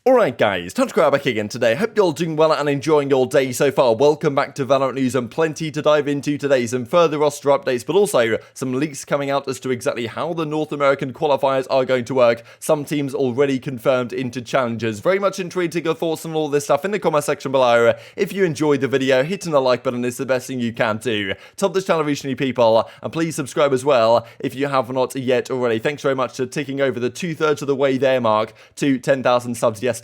Alright guys, TacticalRab back again today. Hope you're all doing well and enjoying your day so far. Welcome back to Valorant News and plenty to dive into today. Some further roster updates, but also some leaks coming out as to exactly how the North American qualifiers are going to work. Some teams already confirmed into challenges. Very much intrigued to your thoughts on all this stuff in the comment section below. If you enjoyed the video, hitting the like button is the best thing you can do. Top this channel reach new people, and please subscribe as well if you have not yet already. Thanks very much for ticking over the 2/3 of the way there mark to 10,000 subs yesterday.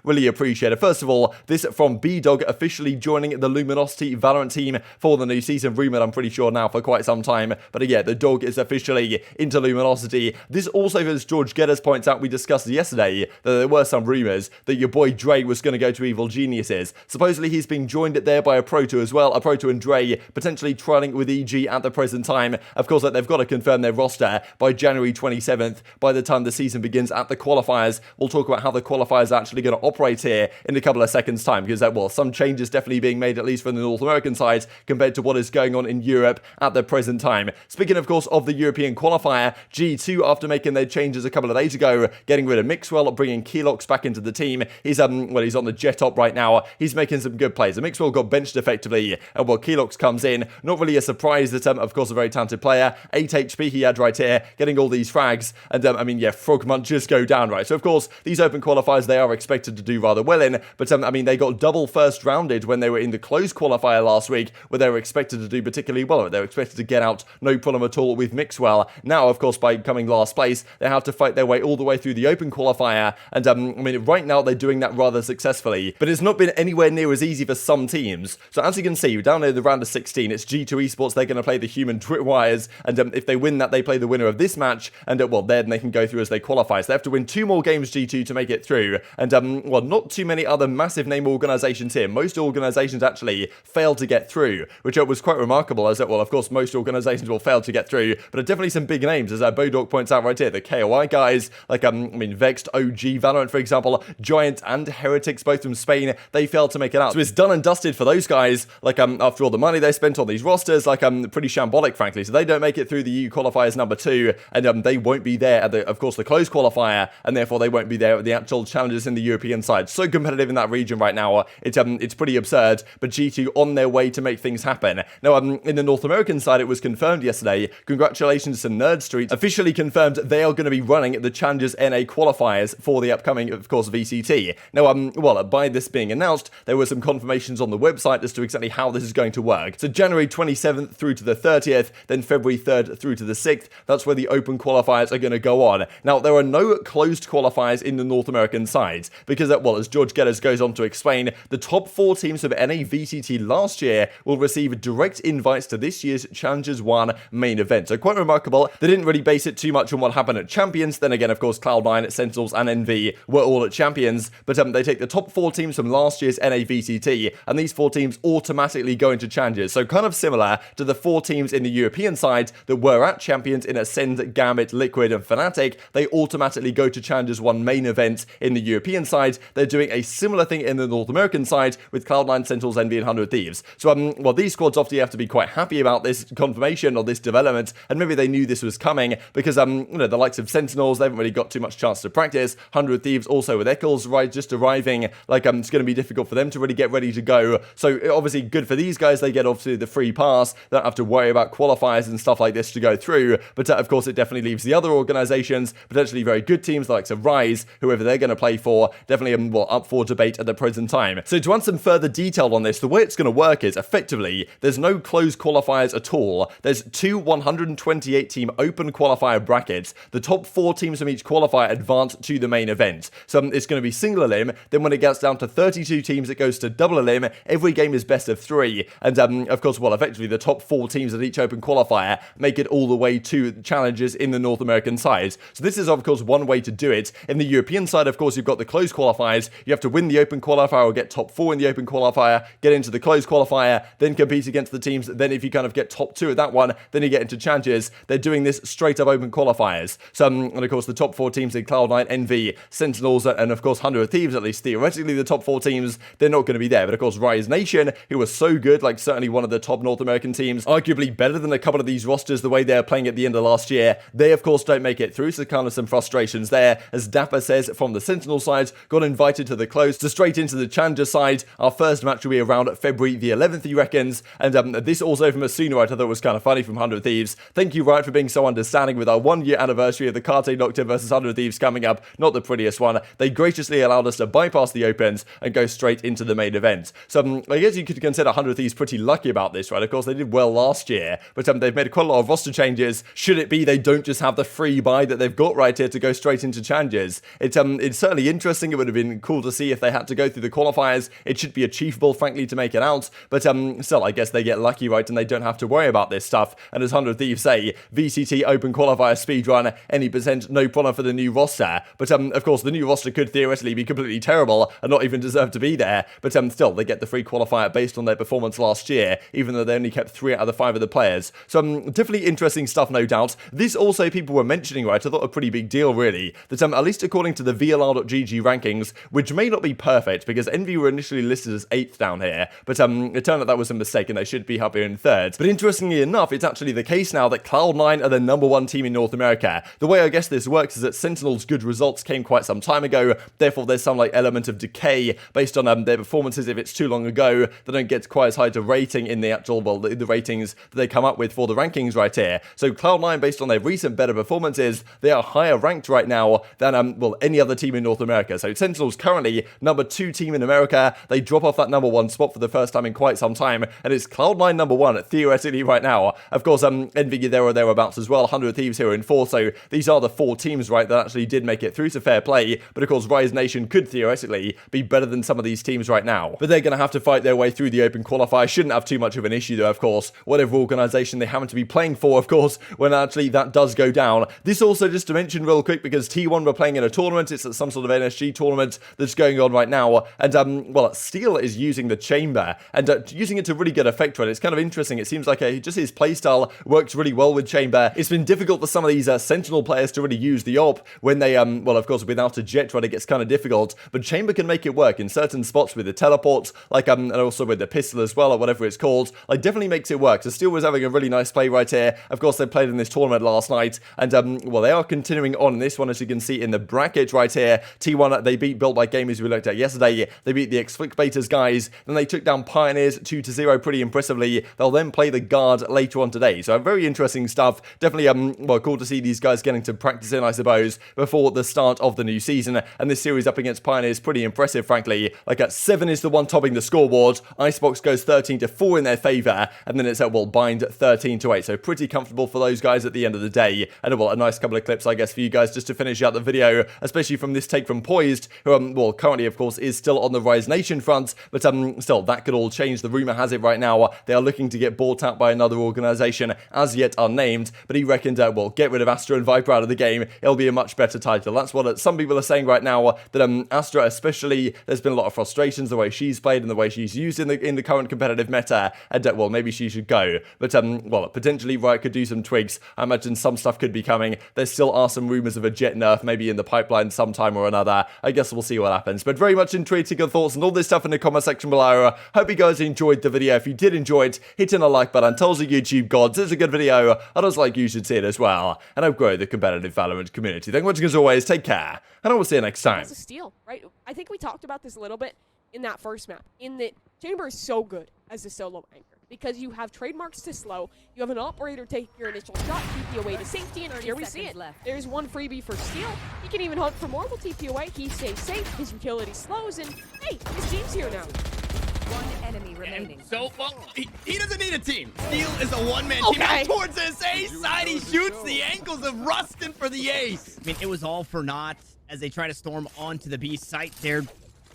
Really appreciate it. First of all, this from B-Dog officially joining the Luminosity Valorant team for the new season. Rumored, I'm pretty sure now for quite some time. But yeah, the dog is officially into Luminosity. This also, as George Geddes points out, we discussed yesterday that there were some rumors that your boy Dre was going to go to Evil Geniuses. Supposedly he's being joined there by a Proto as well. A Proto and Dre potentially trialing with EG at the present time. Of course, they've got to confirm their roster by January 27th. By the time the season begins at the qualifiers, we'll talk about how the qualifiers are actually going to operate here in a couple of seconds time, because well, some changes definitely being made, at least from the North American side, compared to what is going on in Europe at the present time. Speaking of course of the European qualifier, G2, after making their changes a couple of days ago, getting rid of mixwell, bringing Kelox back into the team. He's he's on the jet up right now. He's making some good plays. The mixwell got benched effectively, and well, Kelox comes in. Not really a surprise that of course a very talented player, 8 HP he had right here, getting all these frags, and I mean, yeah, frog munchers go down, right? So of course these open qualifiers, they are expected to do rather well in, but I mean, they got double first rounded when they were in the closed qualifier last week, where they were expected to do particularly well. They were expected to get out no problem at all with mixwell. Now of course, by coming last place, they have to fight their way all the way through the open qualifier, and I mean, right now they're doing that rather successfully, but it's not been anywhere near as easy for some teams. So as you can see, down in the round of 16, it's G2 Esports. They're going to play the human tripwires, and if they win that, they play the winner of this match, and well, then they can go through as they qualify. So they have to win 2 more games, G2, to make it through, and well, not too many other massive name organizations here. Most organizations actually failed to get through, which was quite remarkable, as well, of course, most organizations will fail to get through, but definitely some big names, as Bodog points out right here. The KOI guys, like, I mean, Vexed, OG, Valorant, for example, Giant and Heretics, both from Spain, they failed to make it out. So it's done and dusted for those guys, like, after all the money they spent on these rosters, like, pretty shambolic, frankly. So they don't make it through the EU qualifiers number 2, and they won't be there at the, of course, the closed qualifier, and therefore they won't be there at the actual challenges in the European side. So competitive in that region right now, it's pretty absurd, but G2 on their way to make things happen. Now, in the North American side, it was confirmed yesterday. Congratulations to Nerd Street, officially confirmed they are going to be running the Challengers NA qualifiers for the upcoming, of course, VCT. Now, well, by this being announced, there were some confirmations on the website as to exactly how this is going to work. So January 27th through to the 30th, then February 3rd through to the 6th, that's where the open qualifiers are going to go on. Now, there are no closed qualifiers in the North American sides, because, well, as George Geddes goes on to explain, the top 4 teams of NA VCT last year will receive direct invites to this year's Challengers 1 main event. So quite remarkable. They didn't really base it too much on what happened at Champions. Then again, of course, Cloud9, Sentinels, and NV were all at Champions, but they take the top 4 teams from last year's NA VCT, and these 4 teams automatically go into Challengers. So kind of similar to the 4 teams in the European side that were at Champions in Ascend, Gambit, Liquid, and Fnatic. They automatically go to Challengers 1 main event in the European side. They're doing a similar thing in the North American side with Cloud9, Sentinels, NV, and 100 Thieves. So, well, these squads obviously have to be quite happy about this confirmation or this development, and maybe they knew this was coming, because, you know, the likes of Sentinels, they haven't really got too much chance to practice. 100 Thieves also with Eccles, right, just arriving, like, it's going to be difficult for them to really get ready to go. So, obviously, good for these guys. They get, obviously, the free pass. They don't have to worry about qualifiers and stuff like this to go through, but, of course, it definitely leaves the other organizations, potentially very good teams, the likes of Rise, whoever they're going to play for, definitely, well, up for debate at the present time. So, to add some further detail on this, the way it's going to work is, effectively, there's no closed qualifiers at all. There's 2 128 team open qualifier brackets. The top 4 teams from each qualifier advance to the main event. So it's going to be single elim. Then when it gets down to 32 teams, it goes to double elim. Every game is best of 3. And of course, well, effectively the top 4 teams at each open qualifier make it all the way to challenges in the North American side. So this is, of course, one way to do it. In the European side, of course, you've got the closed qualifiers. You have to win the open qualifier or get top 4 in the open qualifier, get into the closed qualifier, then compete against the teams. Then if you kind of get top 2 at that one, then you get into challenges. They're doing this straight up open qualifiers. So, and of course, the top 4 teams in Cloud9, NV, Sentinels, and of course, 100 Thieves, at least theoretically, the top 4 teams, they're not going to be there. But of course, Rise Nation, who was so good, like certainly one of the top North American teams, arguably better than a couple of these rosters the way they're playing at the end of last year, they of course don't make it through. So kind of some frustrations there. As dapr says from the Sentinels side got invited to the close, so straight into the challenger side. Our first match will be around February the 11th, he reckons. And this also from Asuna, I thought was kind of funny from 100 Thieves. Thank you, Riot, for being so understanding with our 1-year anniversary of the Karte Nocturne versus 100 Thieves coming up. Not the prettiest one. They graciously allowed us to bypass the opens and go straight into the main event. So I guess you could consider 100 Thieves pretty lucky about this, right? Of course, they did well last year, but they've made quite a lot of roster changes. Should it be they don't just have the free buy that they've got right here to go straight into challenges? It's certainly interesting. It would have been cool to see if they had to go through the qualifiers. It should be achievable, frankly, to make it out, but still, I guess they get lucky, right, and they don't have to worry about this stuff. And as 100 Thieves say, VCT open qualifier speedrun, any percent, no problem for the new roster. But of course, the new roster could theoretically be completely terrible and not even deserve to be there, but still, they get the free qualifier based on their performance last year, even though they only kept 3 out of the 5 of the players. So definitely interesting stuff, no doubt. This also people were mentioning, right, I thought a pretty big deal, really, that at least according to the VLR.GG rankings, which may not be perfect, because Envy were initially listed as 8th down here, but it turned out that was a mistake, and they should be up here in 3rd. But interestingly enough, it's actually the case now that Cloud9 are the #1 team in North America. The way I guess this works is that Sentinels' good results came quite some time ago, therefore there's some like element of decay based on their performances. If it's too long ago, they don't get quite as high a rating in the actual, well, the ratings that they come up with for the rankings right here. So Cloud9, based on their recent better performances, they are higher ranked right now than, well, any other team in North America. So Sentinels currently #2 team in America. They drop off that #1 spot for the first time in quite some time, and it's Cloud9 #1 theoretically right now. Of course, Envy there or thereabouts as well. 100 Thieves here in 4th. So these are the 4 teams, right, that actually did make it through to fair play. But of course, Rise Nation could theoretically be better than some of these teams right now. But they're going to have to fight their way through the open qualifier. Shouldn't have too much of an issue though, of course. Whatever organization they happen to be playing for, of course, when actually that does go down. This also just to mention real quick, because T1 were playing in a tournament. It's some sort of NSG tournament that's going on right now. And, well, Steel is using the chamber and using it to really good effect, right? It's kind of interesting. It seems like just his playstyle works really well with chamber. It's been difficult for some of these Sentinel players to really use the op when they, well, of course, without a jet, right, it gets kind of difficult. But chamber can make it work in certain spots with the teleports, like, and also with the pistol as well, or whatever it's called. Like, definitely makes it work. So Steel was having a really nice play right here. Of course, they played in this tournament last night, and, well, they are continuing on in this one, as you can see in the bracket right here. T1, they beat Built by Gamers, we looked at yesterday. They beat the Exflicbators guys. Then they took down Pioneers 2-0 pretty impressively. They'll then play the Guard later on today. So very interesting stuff. Definitely, well, cool to see these guys getting to practice in, I suppose, before the start of the new season. And this series up against Pioneers, pretty impressive, frankly. Like, 7 is the one topping the scoreboard. Icebox goes 13-4 in their favor. And then it's at, well, Bind 13-8. So pretty comfortable for those guys at the end of the day. And, well, a nice couple of clips, I guess, for you guys just to finish out the video, especially from this take from Poised, who, well, currently, of course, is still on the Rise Nation front. But, still, that could all change. The rumor has it right now they are looking to get bought out by another organization, as yet unnamed. But he reckoned, well, get rid of Astra and Viper out of the game. It'll be a much better title. That's what some people are saying right now, that Astra especially, there's been a lot of frustrations the way she's played and the way she's used in the current competitive meta, and well, maybe she should go. But well, potentially Riot could do some tweaks. I imagine some stuff could be coming. There still are some rumors of a jet nerf maybe in the pipeline sometime or another. I guess we'll see what happens. But very much intrigued to your thoughts and all this stuff in the comment section below. Hope you guys enjoyed the video. If you did enjoy it, hit in a like button. Tells the YouTube gods it's a good video. I just like you should see it as well. And I'll grow the competitive Valorant community. Thank you much as always. Take care. And I will see you next time. It's a steal, right? I think we talked about this a little bit in that first map. In that Chamber is so good as a solo anchor because you have trademarks to slow, you have an operator take your initial shot, TP away to safety, and here we see it. There's one freebie for Steel. He can even hunt for more, will TP away. He stays safe, his utility slows, and hey, his team's here now. One enemy remaining. So, well, he doesn't need a team. Steel is a one-man team. Out towards his A side, he shoots the ankles of Rustin for the ace. I mean, it was all for naught as they try to storm onto the B site. They're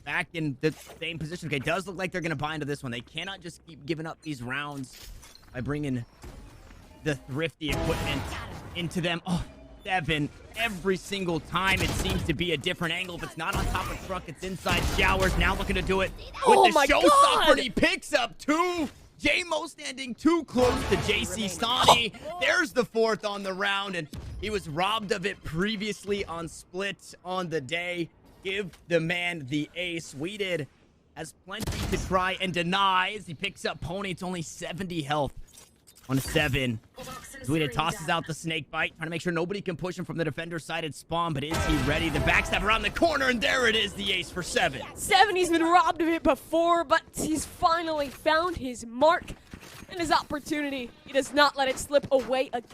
back in the same position. Okay, it does look like they're going to buy into this one. They cannot just keep giving up these rounds by bringing the thrifty equipment into them. Oh, 7 every single time. It seems to be a different angle. If it's not on top of truck, it's inside showers. Now looking to do it with the showstopper, and he picks up 2. J-Mo standing too close to JC Stani. There's the 4th on the round, and he was robbed of it previously on split on the day. Give the man the ace. Weeded has plenty to try and deny as he picks up Pony. It's only 70 health. on 7. Zuida tosses out the snake bite, trying to make sure nobody can push him from the defender's side at spawn, but is he ready? The backstab around the corner, and there it is, the ace for 7. 7, he's been robbed of it before, but he's finally found his mark and his opportunity. He does not let it slip away again.